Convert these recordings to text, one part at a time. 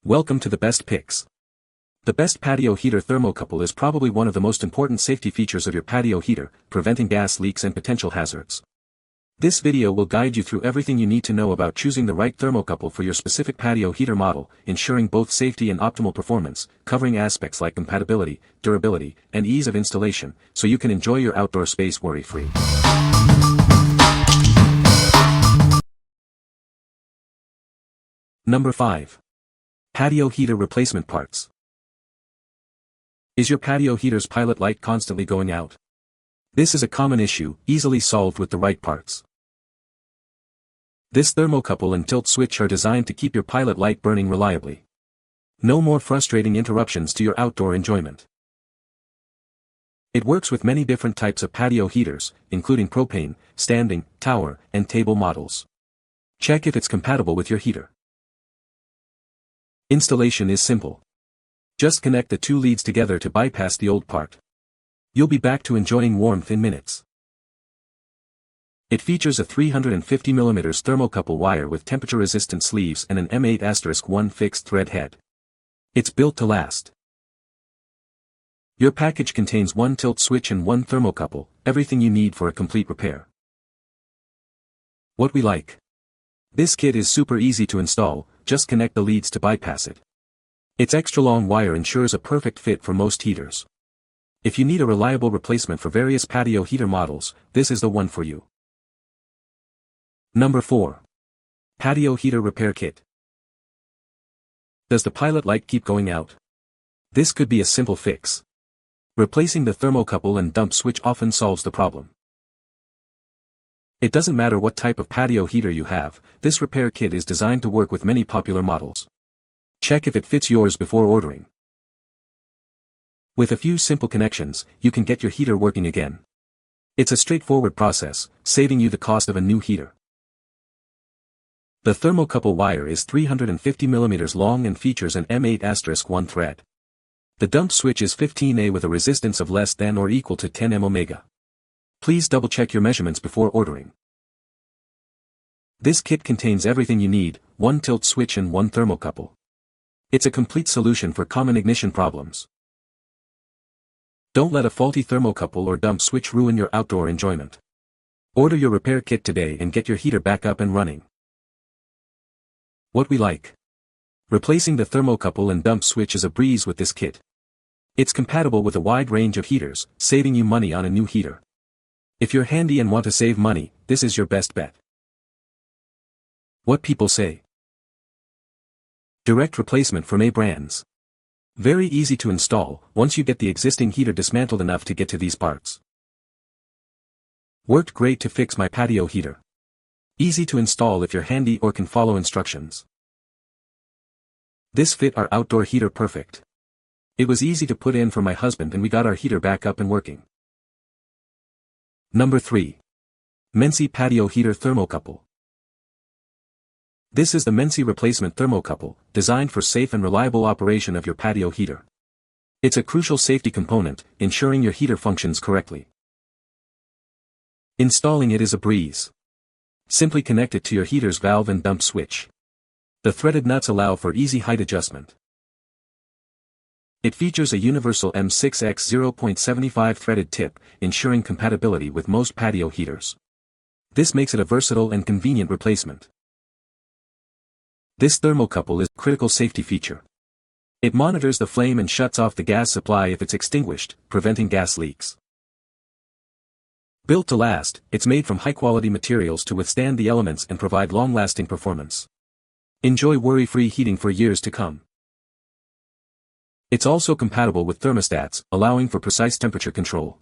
Welcome to the best picks. The best patio heater thermocouple is probably one of the most important safety features of your patio heater, preventing gas leaks and potential hazards. This video will guide you through everything you need to know about choosing the right thermocouple for your specific patio heater model, ensuring both safety and optimal performance, covering aspects like compatibility, durability, and ease of installation, so you can enjoy your outdoor space worry-free. Number 5. Patio heater replacement parts. Is your patio heater's pilot light constantly going out? This is a common issue, easily solved with the right parts. This thermocouple and tilt switch are designed to keep your pilot light burning reliably. No more frustrating interruptions to your outdoor enjoyment. It works with many different types of patio heaters, including propane, standing, tower, and table models. Check if it's compatible with your heater. Installation is simple. Just connect the two leads together to bypass the old part. You'll be back to enjoying warmth in minutes. It features a 350mm thermocouple wire with temperature-resistant sleeves and an M8*1 fixed thread head. It's built to last. Your package contains one tilt switch and one thermocouple, everything you need for a complete repair. What we like. This kit is super easy to install, just connect the leads to bypass it. Its extra long wire ensures a perfect fit for most heaters. If you need a reliable replacement for various patio heater models, this is the one for you. Number 4. Patio heater repair kit. Does the pilot light keep going out? This could be a simple fix. Replacing the thermocouple and dump switch often solves the problem. It doesn't matter what type of patio heater you have, this repair kit is designed to work with many popular models. Check if it fits yours before ordering. With a few simple connections, you can get your heater working again. It's a straightforward process, saving you the cost of a new heater. The thermocouple wire is 350mm long and features an M8*1 thread. The dump switch is 15A with a resistance of less than or equal to 10 ohms. Please double-check your measurements before ordering. This kit contains everything you need, one tilt switch and one thermocouple. It's a complete solution for common ignition problems. Don't let a faulty thermocouple or dump switch ruin your outdoor enjoyment. Order your repair kit today and get your heater back up and running. What we like. Replacing the thermocouple and dump switch is a breeze with this kit. It's compatible with a wide range of heaters, saving you money on a new heater. If you're handy and want to save money, this is your best bet. What people say. Direct replacement from A brands. Very easy to install, once you get the existing heater dismantled enough to get to these parts. Worked great to fix my patio heater. Easy to install if you're handy or can follow instructions. This fit our outdoor heater perfect. It was easy to put in for my husband and we got our heater back up and working. Number 3. MENSI Patio Heater Thermocouple. This is the MENSI replacement thermocouple, designed for safe and reliable operation of your patio heater. It's a crucial safety component, ensuring your heater functions correctly. Installing it is a breeze. Simply connect it to your heater's valve and dump switch. The threaded nuts allow for easy height adjustment. It features a universal M6X 0.75 threaded tip, ensuring compatibility with most patio heaters. This makes it a versatile and convenient replacement. This thermocouple is a critical safety feature. It monitors the flame and shuts off the gas supply if it's extinguished, preventing gas leaks. Built to last, it's made from high-quality materials to withstand the elements and provide long-lasting performance. Enjoy worry-free heating for years to come. It's also compatible with thermostats, allowing for precise temperature control.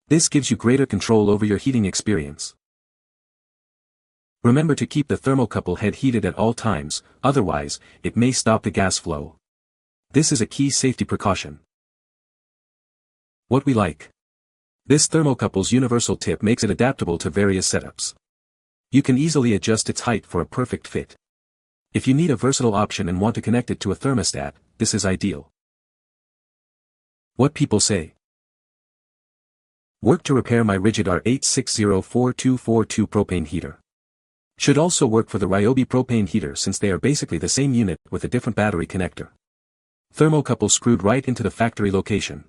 This gives you greater control over your heating experience. Remember to keep the thermocouple head heated at all times, otherwise, it may stop the gas flow. This is a key safety precaution. What we like. This thermocouple's universal tip makes it adaptable to various setups. You can easily adjust its height for a perfect fit. If you need a versatile option and want to connect it to a thermostat, this is ideal. What people say. Work to repair my rigid R8604242 propane heater. Should also work for the Ryobi propane heater since they are basically the same unit with a different battery connector. Thermocouple screwed right into the factory location.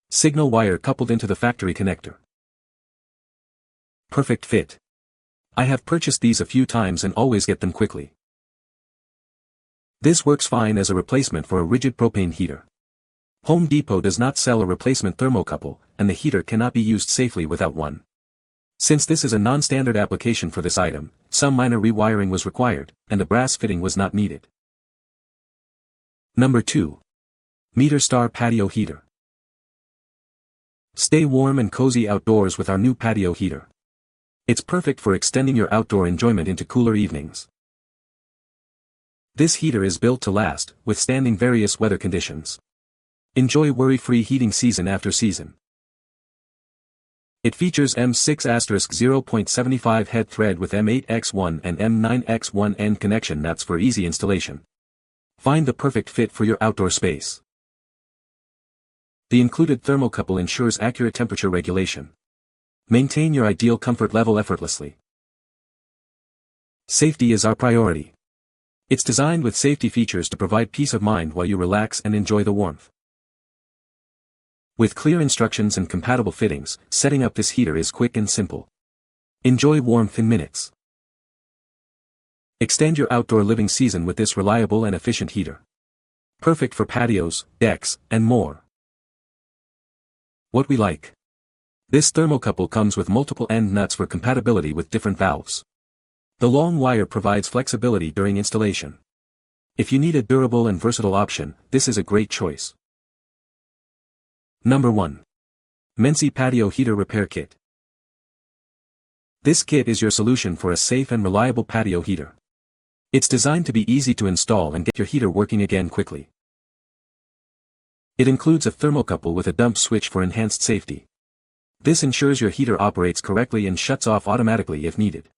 Signal wire coupled into the factory connector. Perfect fit. I have purchased these a few times and always get them quickly. This works fine as a replacement for a rigid propane heater. Home Depot does not sell a replacement thermocouple, and the heater cannot be used safely without one. Since this is a non-standard application for this item, some minor rewiring was required, and a brass fitting was not needed. Number 2. MeterStar Patio Heater. Stay warm and cozy outdoors with our new patio heater. It's perfect for extending your outdoor enjoyment into cooler evenings. This heater is built to last, withstanding various weather conditions. Enjoy worry-free heating season after season. It features M6*0.75 head thread with M8X1 and M9X1 end connection nuts for easy installation. Find the perfect fit for your outdoor space. The included thermocouple ensures accurate temperature regulation. Maintain your ideal comfort level effortlessly. Safety is our priority. It's designed with safety features to provide peace of mind while you relax and enjoy the warmth. With clear instructions and compatible fittings, setting up this heater is quick and simple. Enjoy warmth in minutes. Extend your outdoor living season with this reliable and efficient heater. Perfect for patios, decks, and more. What we like. This thermocouple comes with multiple end nuts for compatibility with different valves. The long wire provides flexibility during installation. If you need a durable and versatile option, this is a great choice. Number 1. MENSI Patio Heater Repair Kit. This kit is your solution for a safe and reliable patio heater. It's designed to be easy to install and get your heater working again quickly. It includes a thermocouple with a dump switch for enhanced safety. This ensures your heater operates correctly and shuts off automatically if needed.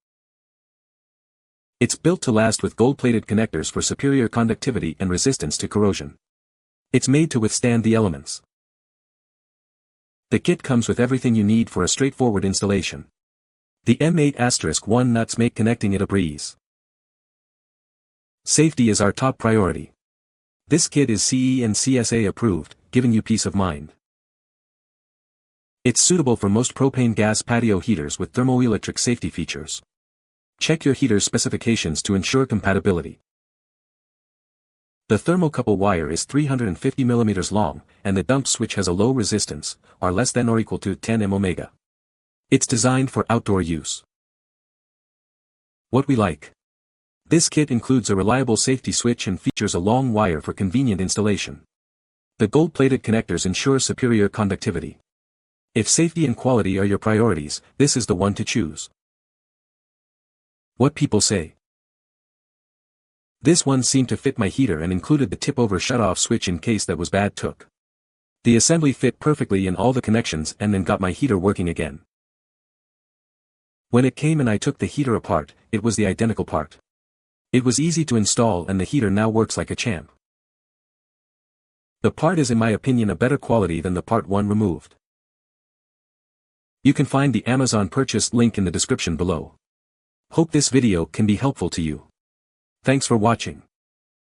It's built to last with gold-plated connectors for superior conductivity and resistance to corrosion. It's made to withstand the elements. The kit comes with everything you need for a straightforward installation. The M8*1 nuts make connecting it a breeze. Safety is our top priority. This kit is CE and CSA approved, giving you peace of mind. It's suitable for most propane gas patio heaters with thermoelectric safety features. Check your heater's specifications to ensure compatibility. The thermocouple wire is 350 mm long, and the dump switch has a low resistance, R less than or equal to 10 ohms. It's designed for outdoor use. What we like. This kit includes a reliable safety switch and features a long wire for convenient installation. The gold-plated connectors ensure superior conductivity. If safety and quality are your priorities, this is the one to choose. What people say. This one seemed to fit my heater and included the tip-over shut-off switch in case that was bad took. The assembly fit perfectly in all the connections and then got my heater working again. When it came and I took the heater apart, it was the identical part. It was easy to install and the heater now works like a champ. The part is in my opinion a better quality than the part 1 removed. You can find the Amazon purchase link in the description below. Hope this video can be helpful to you. Thanks for watching.